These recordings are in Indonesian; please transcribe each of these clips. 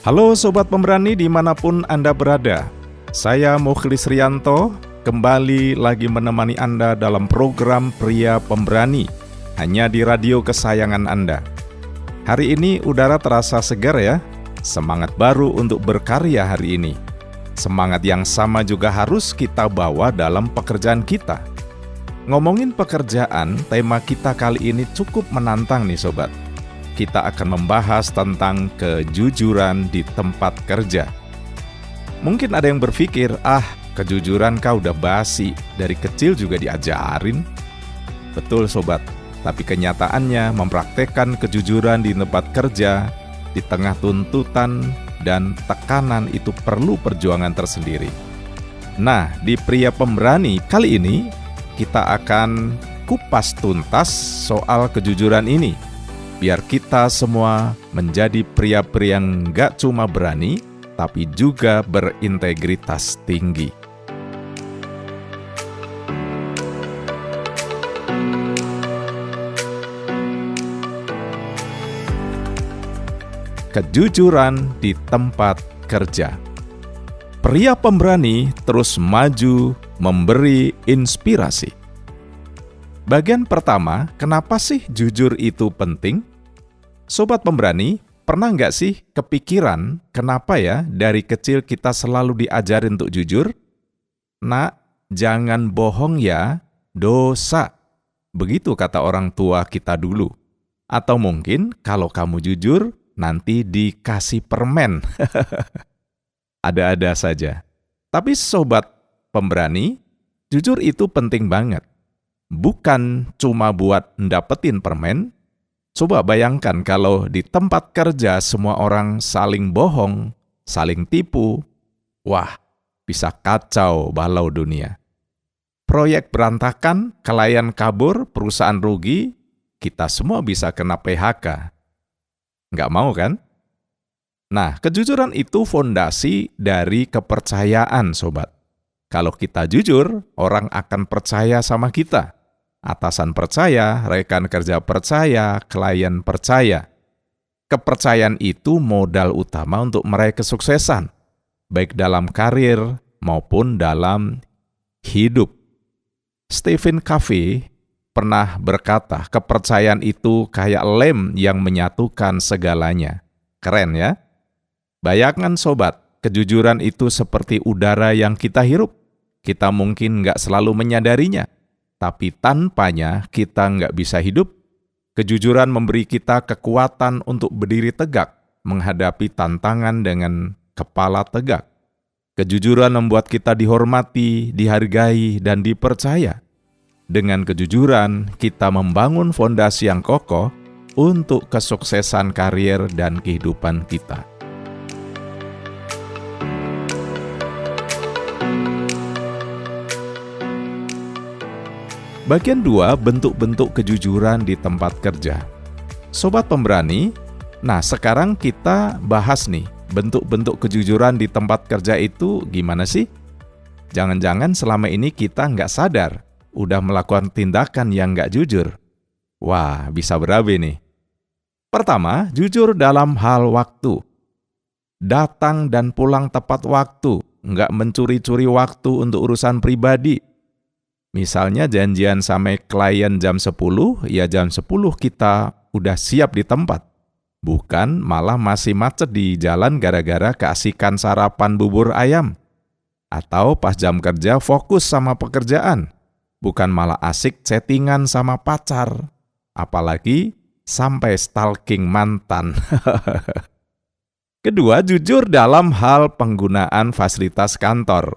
Halo Sobat Pemberani dimanapun Anda berada. Saya Mukhlis Rianto, kembali lagi menemani Anda dalam program Pria Pemberani, hanya di radio kesayangan Anda. Hari ini udara terasa segar ya, semangat baru untuk berkarya hari ini. Semangat yang sama juga harus kita bawa dalam pekerjaan kita. Ngomongin pekerjaan, tema kita kali ini cukup menantang nih Sobat. Kita akan membahas tentang kejujuran di tempat kerja. Mungkin ada yang berpikir, kejujuran kau udah basi, dari kecil juga diajarin. Betul Sobat, tapi kenyataannya mempraktekkan kejujuran di tempat kerja, di tengah tuntutan dan tekanan itu perlu perjuangan tersendiri. Nah, di Pria Pemberani kali ini, kita akan kupas tuntas soal kejujuran ini. Biar kita semua menjadi pria-pria yang gak cuma berani, tapi juga berintegritas tinggi. Kejujuran di tempat kerja. Pria pemberani terus maju memberi inspirasi. Bagian pertama, kenapa sih jujur itu penting? Sobat Pemberani, pernah nggak sih kepikiran kenapa ya dari kecil kita selalu diajarin untuk jujur? Nak, jangan bohong ya, dosa. Begitu kata orang tua kita dulu. Atau mungkin kalau kamu jujur, nanti dikasih permen. Ada-ada saja. Tapi Sobat Pemberani, jujur itu penting banget. Bukan cuma buat dapetin permen. Coba bayangkan kalau di tempat kerja semua orang saling bohong, saling tipu. Wah, bisa kacau balau dunia. Proyek berantakan, klien kabur, perusahaan rugi, kita semua bisa kena PHK. Nggak mau kan? Nah, kejujuran itu fondasi dari kepercayaan, Sobat. Kalau kita jujur, orang akan percaya sama kita. Atasan percaya, rekan kerja percaya, klien percaya. Kepercayaan itu modal utama untuk meraih kesuksesan, baik dalam karir maupun dalam hidup. Stephen Covey pernah berkata, kepercayaan itu kayak lem yang menyatukan segalanya. Keren ya? Bayangkan Sobat, kejujuran itu seperti udara yang kita hirup. Kita mungkin nggak selalu menyadarinya. Tapi tanpanya kita nggak bisa hidup. Kejujuran memberi kita kekuatan untuk berdiri tegak, menghadapi tantangan dengan kepala tegak. Kejujuran membuat kita dihormati, dihargai, dan dipercaya. Dengan kejujuran, kita membangun fondasi yang kokoh untuk kesuksesan karier dan kehidupan kita. Bagian 2, bentuk-bentuk kejujuran di tempat kerja. Sobat Pemberani, nah sekarang kita bahas nih, bentuk-bentuk kejujuran di tempat kerja itu gimana sih? Jangan-jangan selama ini kita nggak sadar, udah melakukan tindakan yang nggak jujur. Wah, bisa berabe nih. Pertama, jujur dalam hal waktu. Datang dan pulang tepat waktu, nggak mencuri-curi waktu untuk urusan pribadi. Misalnya janjian sama klien jam 10, ya jam 10 kita udah siap di tempat. Bukan malah masih macet di jalan gara-gara keasikan sarapan bubur ayam. Atau pas jam kerja fokus sama pekerjaan. Bukan malah asik chattingan sama pacar. Apalagi sampai stalking mantan. Kedua, jujur dalam hal penggunaan fasilitas kantor.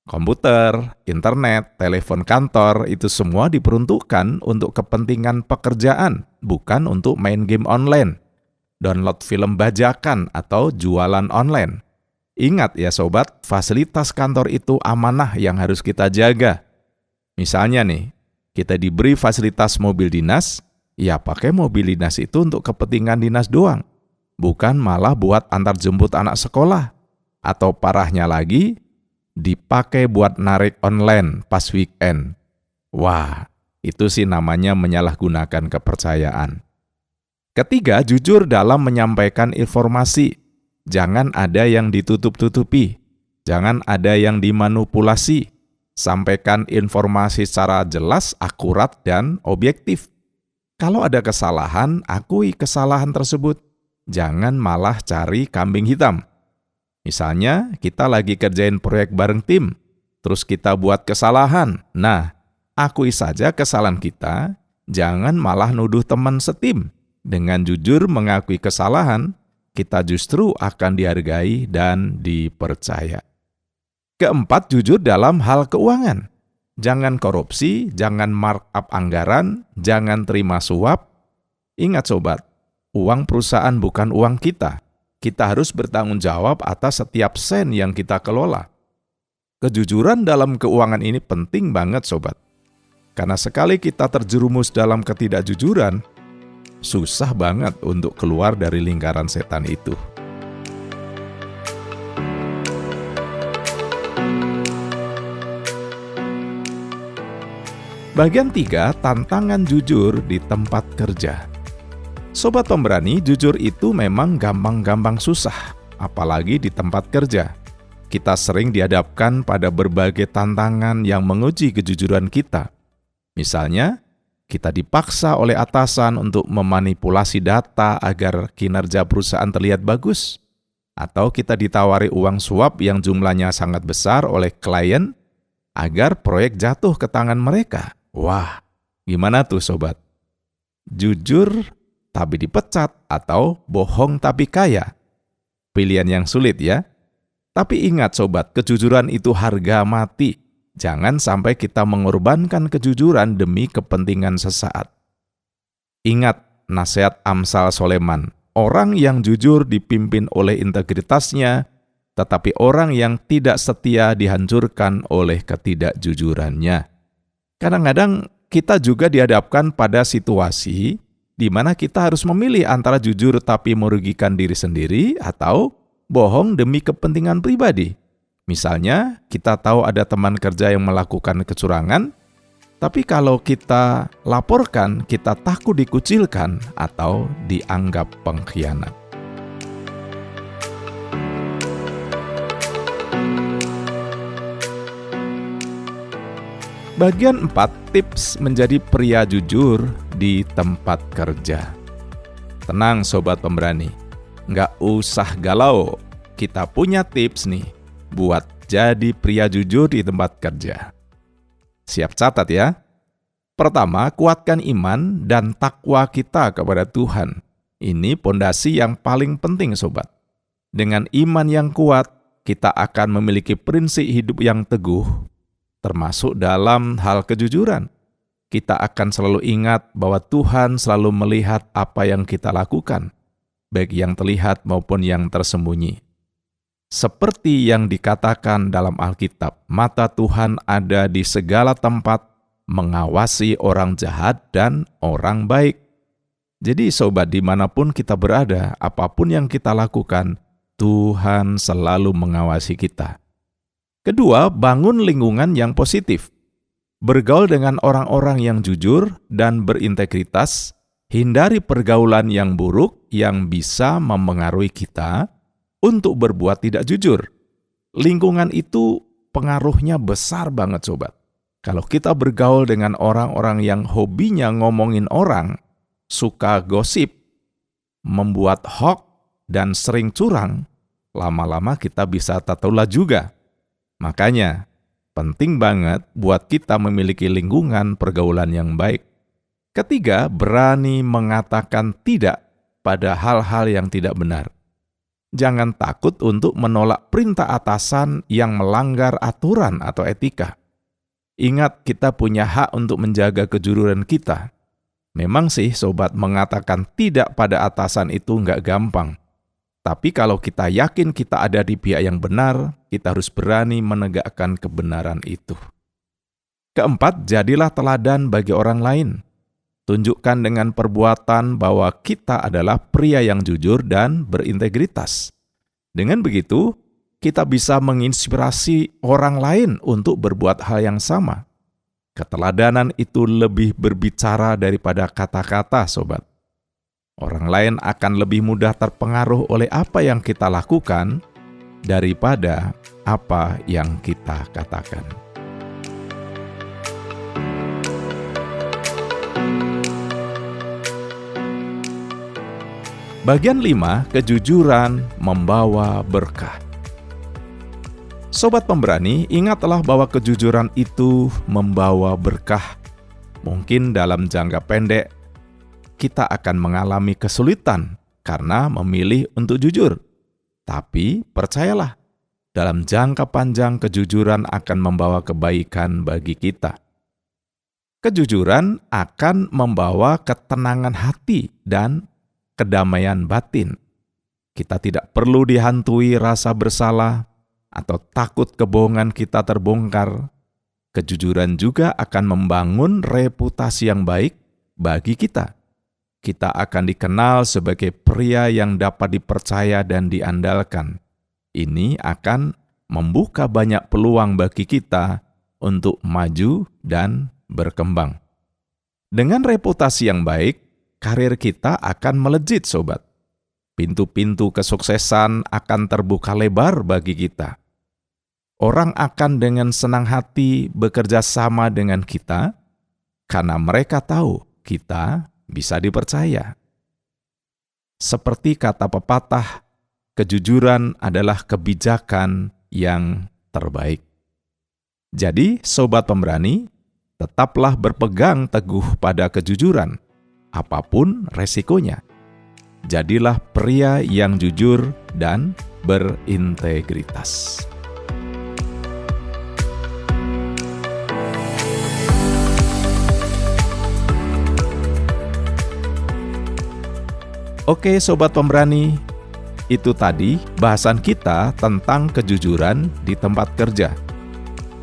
Komputer, internet, telepon kantor, itu semua diperuntukkan untuk kepentingan pekerjaan, bukan untuk main game online, download film bajakan, atau jualan online. Ingat ya Sobat, fasilitas kantor itu amanah yang harus kita jaga. Misalnya nih, kita diberi fasilitas mobil dinas, ya pakai mobil dinas itu untuk kepentingan dinas doang, bukan malah buat antar jemput anak sekolah. Atau parahnya lagi, dipakai buat narik online pas weekend. Wah, itu sih namanya menyalahgunakan kepercayaan. Ketiga, jujur dalam menyampaikan informasi. Jangan ada yang ditutup-tutupi. Jangan ada yang dimanipulasi. Sampaikan informasi secara jelas, akurat, dan objektif. Kalau ada kesalahan, akui kesalahan tersebut. Jangan malah cari kambing hitam. Misalnya, kita lagi kerjain proyek bareng tim, terus kita buat kesalahan. Nah, akui saja kesalahan kita, jangan malah nuduh teman setim. Dengan jujur mengakui kesalahan, kita justru akan dihargai dan dipercaya. Keempat, jujur dalam hal keuangan. Jangan korupsi, jangan markup anggaran, jangan terima suap. Ingat sobat, uang perusahaan bukan uang kita. Kita harus bertanggung jawab atas setiap sen yang kita kelola. Kejujuran dalam keuangan ini penting banget sobat. Karena sekali kita terjerumus dalam ketidakjujuran, susah banget untuk keluar dari lingkaran setan itu. Bagian 3, tantangan jujur di tempat kerja. Sobat pemberani, jujur itu memang gampang-gampang susah, apalagi di tempat kerja. Kita sering dihadapkan pada berbagai tantangan yang menguji kejujuran kita. Misalnya, kita dipaksa oleh atasan untuk memanipulasi data agar kinerja perusahaan terlihat bagus. Atau kita ditawari uang suap yang jumlahnya sangat besar oleh klien agar proyek jatuh ke tangan mereka. Wah, gimana tuh sobat? Jujur tapi dipecat atau bohong tapi kaya? Pilihan yang sulit ya. Tapi ingat sobat, kejujuran itu harga mati. Jangan sampai kita mengorbankan kejujuran demi kepentingan sesaat. Ingat nasihat Amsal Soleman, orang yang jujur dipimpin oleh integritasnya, tetapi orang yang tidak setia dihancurkan oleh ketidakjujurannya. Kadang-kadang kita juga dihadapkan pada situasi di mana kita harus memilih antara jujur tapi merugikan diri sendiri atau bohong demi kepentingan pribadi. Misalnya, kita tahu ada teman kerja yang melakukan kecurangan, tapi kalau kita laporkan, kita takut dikucilkan atau dianggap pengkhianat. Bagian 4, tips menjadi pria jujur di tempat kerja. Tenang sobat pemberani, nggak usah galau. Kita punya tips nih buat jadi pria jujur di tempat kerja. Siap catat ya. Pertama, kuatkan iman dan takwa kita kepada Tuhan. Ini pondasi yang paling penting sobat. Dengan iman yang kuat, kita akan memiliki prinsip hidup yang teguh, termasuk dalam hal kejujuran. Kita akan selalu ingat bahwa Tuhan selalu melihat apa yang kita lakukan, baik yang terlihat maupun yang tersembunyi. Seperti yang dikatakan dalam Alkitab, mata Tuhan ada di segala tempat, mengawasi orang jahat dan orang baik. Jadi sobat, dimanapun kita berada, apapun yang kita lakukan, Tuhan selalu mengawasi kita. Kedua, bangun lingkungan yang positif. Bergaul dengan orang-orang yang jujur dan berintegritas, hindari pergaulan yang buruk yang bisa mempengaruhi kita untuk berbuat tidak jujur. Lingkungan itu pengaruhnya besar banget sobat. Kalau kita bergaul dengan orang-orang yang hobinya ngomongin orang, suka gosip, membuat hoax, dan sering curang, lama-lama kita bisa tertular juga. Makanya, penting banget buat kita memiliki lingkungan pergaulan yang baik. Ketiga, berani mengatakan tidak pada hal-hal yang tidak benar. Jangan takut untuk menolak perintah atasan yang melanggar aturan atau etika. Ingat, kita punya hak untuk menjaga kejujuran kita. Memang sih, sobat, mengatakan tidak pada atasan itu nggak gampang. Tapi kalau kita yakin kita ada di pihak yang benar, kita harus berani menegakkan kebenaran itu. Keempat, jadilah teladan bagi orang lain. Tunjukkan dengan perbuatan bahwa kita adalah pria yang jujur dan berintegritas. Dengan begitu, kita bisa menginspirasi orang lain untuk berbuat hal yang sama. Keteladanan itu lebih berbicara daripada kata-kata, sobat. Orang lain akan lebih mudah terpengaruh oleh apa yang kita lakukan daripada apa yang kita katakan. Bagian 5, kejujuran membawa berkah. Sobat pemberani, ingatlah bahwa kejujuran itu membawa berkah. Mungkin dalam jangka pendek, kita akan mengalami kesulitan karena memilih untuk jujur. Tapi percayalah, dalam jangka panjang kejujuran akan membawa kebaikan bagi kita. Kejujuran akan membawa ketenangan hati dan kedamaian batin. Kita tidak perlu dihantui rasa bersalah atau takut kebohongan kita terbongkar. Kejujuran juga akan membangun reputasi yang baik bagi kita. Kita akan dikenal sebagai pria yang dapat dipercaya dan diandalkan. Ini akan membuka banyak peluang bagi kita untuk maju dan berkembang. Dengan reputasi yang baik, karir kita akan melejit, sobat. Pintu-pintu kesuksesan akan terbuka lebar bagi kita. Orang akan dengan senang hati bekerja sama dengan kita karena mereka tahu kita bisa dipercaya. Seperti kata pepatah, kejujuran adalah kebijakan yang terbaik. Jadi, sobat pemberani, tetaplah berpegang teguh pada kejujuran, apapun resikonya. Jadilah pria yang jujur dan berintegritas. Oke, sobat pemberani, itu tadi bahasan kita tentang kejujuran di tempat kerja.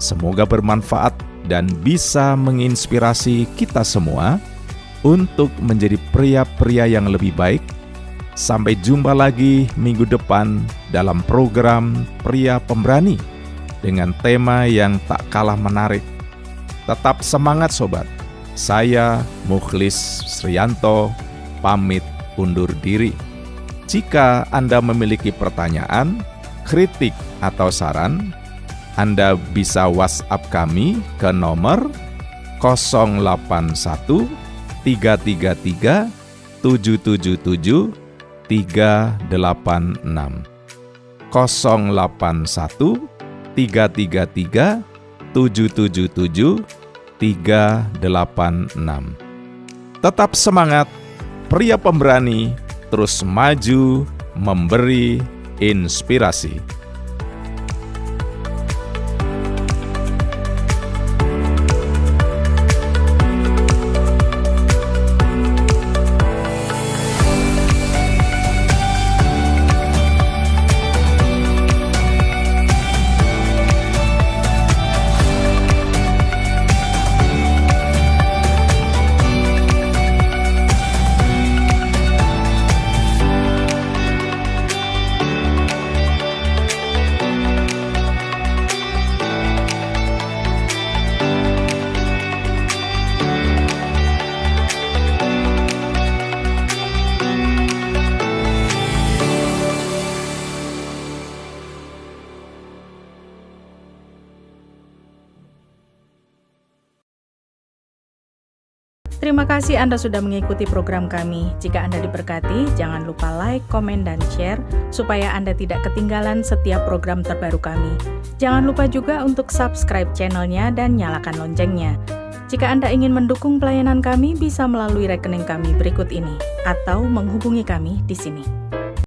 Semoga bermanfaat dan bisa menginspirasi kita semua untuk menjadi pria-pria yang lebih baik. Sampai jumpa lagi minggu depan dalam program Pria Pemberani dengan tema yang tak kalah menarik. Tetap semangat, sobat. Saya Mukhlis Srianto pamit undur diri. Jika Anda memiliki pertanyaan, kritik, atau saran, Anda bisa WhatsApp kami ke nomor 081 333 777 386. 081 333 777 386. Tetap semangat, pria pemberani, terus maju, memberi inspirasi. Terima kasih Anda sudah mengikuti program kami. Jika Anda diberkati, jangan lupa like, komen, dan share supaya Anda tidak ketinggalan setiap program terbaru kami. Jangan lupa juga untuk subscribe channelnya dan nyalakan loncengnya. Jika Anda ingin mendukung pelayanan kami, bisa melalui rekening kami berikut ini atau menghubungi kami di sini.